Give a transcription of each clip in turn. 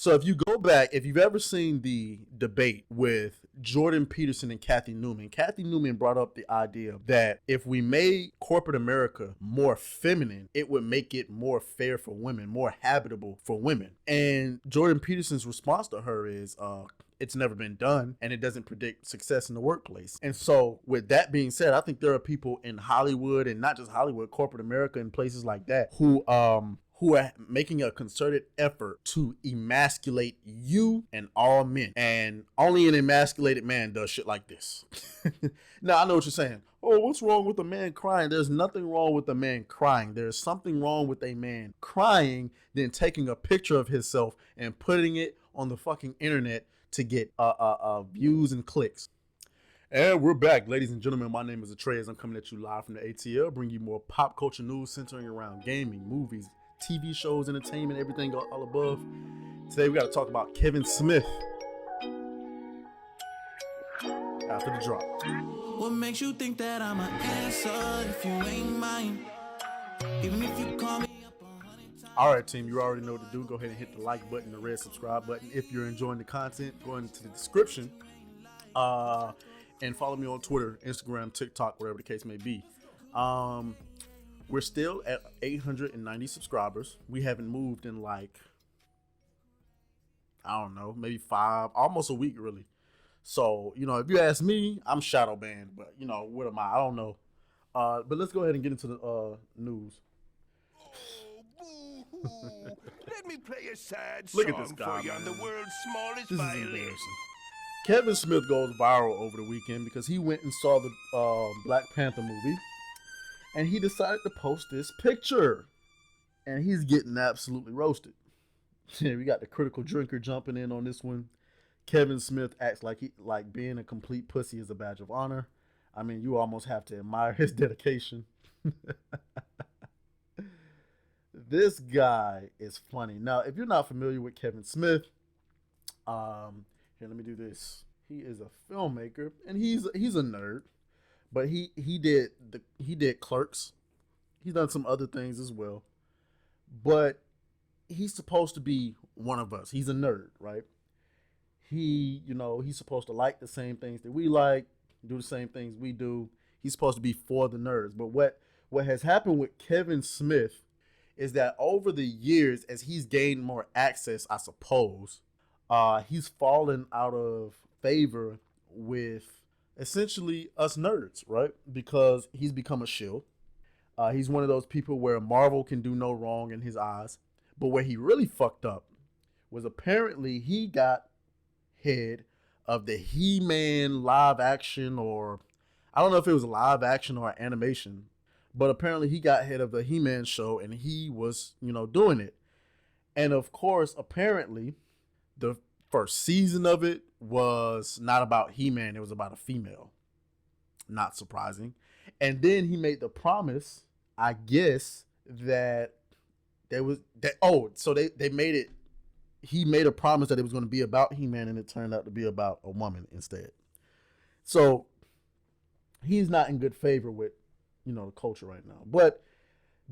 So if you go back, if you've ever seen the debate with Jordan Peterson and Kathy Newman brought up the idea that if we made corporate America more feminine, it would make it more fair for women, more habitable for women. And Jordan Peterson's response to her is, it's never been done and it doesn't predict success in the workplace. And so with that being said, I think there are people in Hollywood, and not just Hollywood, corporate America and places like that, who are making a concerted effort to emasculate you and all men. And only an emasculated man does shit like this. Now, I know what you're saying. Oh, what's wrong with a man crying? There's nothing wrong with a man crying. There's something wrong with a man crying, then taking a picture of himself and putting it on the fucking internet to get views and clicks. And we're back, ladies and gentlemen. My name is Atreus. I'm coming at you live from the ATL, bringing you more pop culture news centering around gaming, movies, TV shows, entertainment, everything all above. Today we got to talk about Kevin Smith. After the drop. What makes you think that I'm an answer if you ain't mine? Even if you call me up 100 times. All right, team, you already know what to do. Go ahead and hit the like button, the red subscribe button. If you're enjoying the content, go into the description and follow me on Twitter, Instagram, TikTok, whatever the case may be. We're still at 890 subscribers. We haven't moved in like, I don't know, maybe almost a week really. So, if you ask me, I'm shadow banned, but what am I? I don't know. But let's go ahead and get into the news. Oh, boo-hoo. Let me play a sad Look song at this guy, for you on man. the world's smallest This is violin. embarrassing. Kevin Smith goes viral over the weekend because he went and saw the Black Panther movie, and he decided to post this picture, and he's getting absolutely roasted. Yeah, we got the critical drinker jumping in on this one. Kevin Smith acts like being a complete pussy is a badge of honor. I mean, you almost have to admire his dedication. This guy is funny. Now, if you're not familiar with Kevin Smith, here, let me do this. He is a filmmaker, and he's a nerd, but he did Clerks. He's done some other things as well, but he's supposed to be one of us. He's a nerd, right? He's supposed to like the same things that we like, do the same things we do. He's supposed to be for the nerds. But what has happened with Kevin Smith is that over the years, as he's gained more access, I suppose, he's fallen out of favor with essentially us nerds, right? Because he's become a shill. He's one of those people where Marvel can do no wrong in his eyes. But where he really fucked up was apparently he got head of the He-Man live action, or I don't know if it was live action or animation, but apparently he got head of the He-Man show, and he was, doing it. And of course, apparently, the first season of it was not about He-Man, it was about a female. Not surprising. And then he made the promise, I guess, that they made it. He made a promise that it was going to be about He-Man, and it turned out to be about a woman instead. So he's not in good favor with, the culture right now. But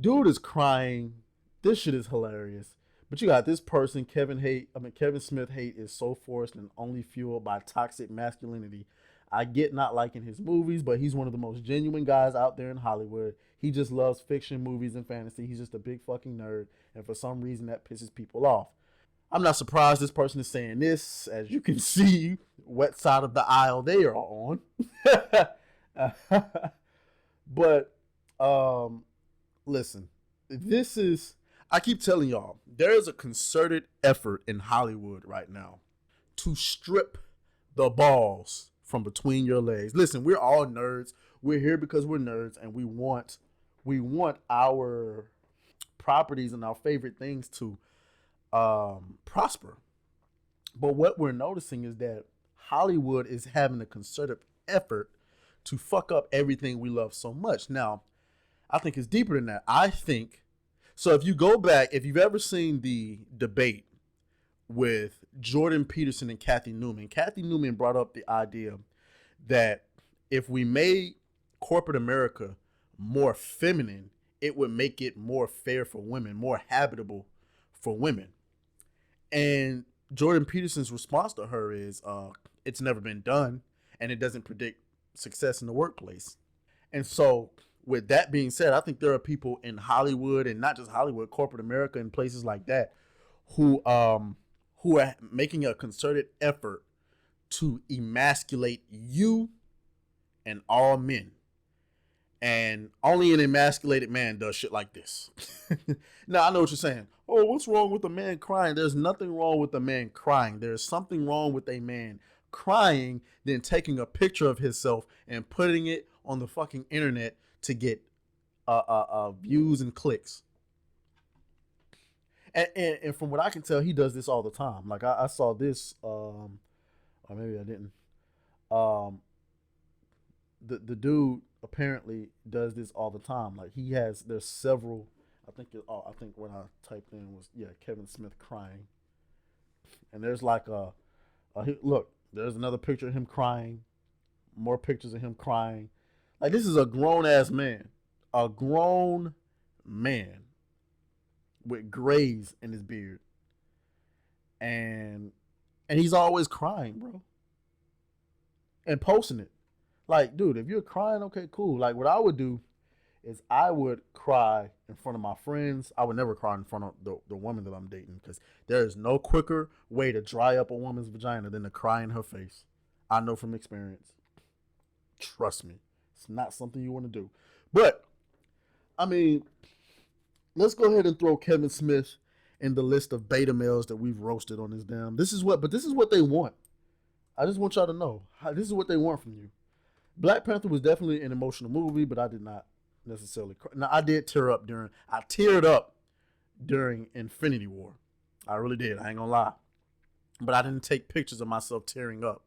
dude is crying. This shit is hilarious. But you got this person, Kevin Smith hate is so forced and only fueled by toxic masculinity. I get not liking his movies, but he's one of the most genuine guys out there in Hollywood. He just loves fiction, movies, and fantasy. He's just a big fucking nerd, and for some reason that pisses people off. I'm not surprised this person is saying this. As you can see, what side of the aisle they are on. But listen, I keep telling y'all, there is a concerted effort in Hollywood right now to strip the balls from between your legs. Listen, we're all nerds. We're here because we're nerds, and we want our properties and our favorite things to prosper. But what we're noticing is that Hollywood is having a concerted effort to fuck up everything we love so much. Now, I think it's deeper than that. So if you go back, if you've ever seen the debate with Jordan Peterson and Kathy Newman brought up the idea that if we made corporate America more feminine, it would make it more fair for women, more habitable for women. And Jordan Peterson's response to her is, it's never been done, and it doesn't predict success in the workplace. And so, with that being said, I think there are people in Hollywood, and not just Hollywood, corporate America, and places like that, who are making a concerted effort to emasculate you and all men. And only an emasculated man does shit like this. Now, I know what you're saying. Oh, what's wrong with a man crying? There's nothing wrong with a man crying. There's something wrong with a man crying, then taking a picture of himself and putting it on the fucking internet to get views and clicks. And from what I can tell, he does this all the time. Like I saw this, or maybe I didn't. The dude apparently does this all the time. Like there's several. I think what I typed in was Kevin Smith crying, and there's like look, there's another picture of him crying, more pictures of him crying. Like this is a grown ass man, with grays in his beard, and he's always crying, bro, and posting it. Like, dude, if you're crying, okay, cool. Like, what I would do is I would cry in front of my friends. I would never cry in front of the woman that I'm dating, because there is no quicker way to dry up a woman's vagina than to cry in her face. I know from experience. Trust me. It's not something you want to do. But, I mean, let's go ahead and throw Kevin Smith in the list of beta males that we've roasted on this damn. This is what they want. I just want y'all to know. This is what they want from you. Black Panther was definitely an emotional movie, but I did not necessarily cry. Now, I did I teared up during Infinity War. I really did. I ain't gonna lie. But I didn't take pictures of myself tearing up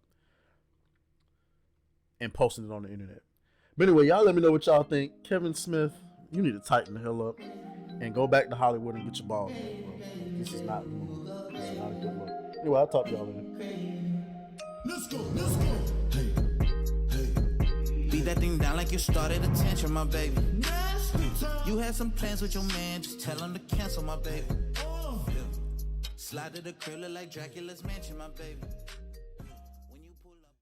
and posting it on the internet. But anyway, y'all let me know what y'all think. Kevin Smith, you need to tighten the hell up and go back to Hollywood and get your balls out, bro. This is not a good look. Anyway, I'll talk to y'all later. Let's go. Hey. Beat that thing down like you started attention, my baby. You had some plans with your man, just tell him to cancel, my baby. Slide to the crib, look like Dracula's mansion, my baby.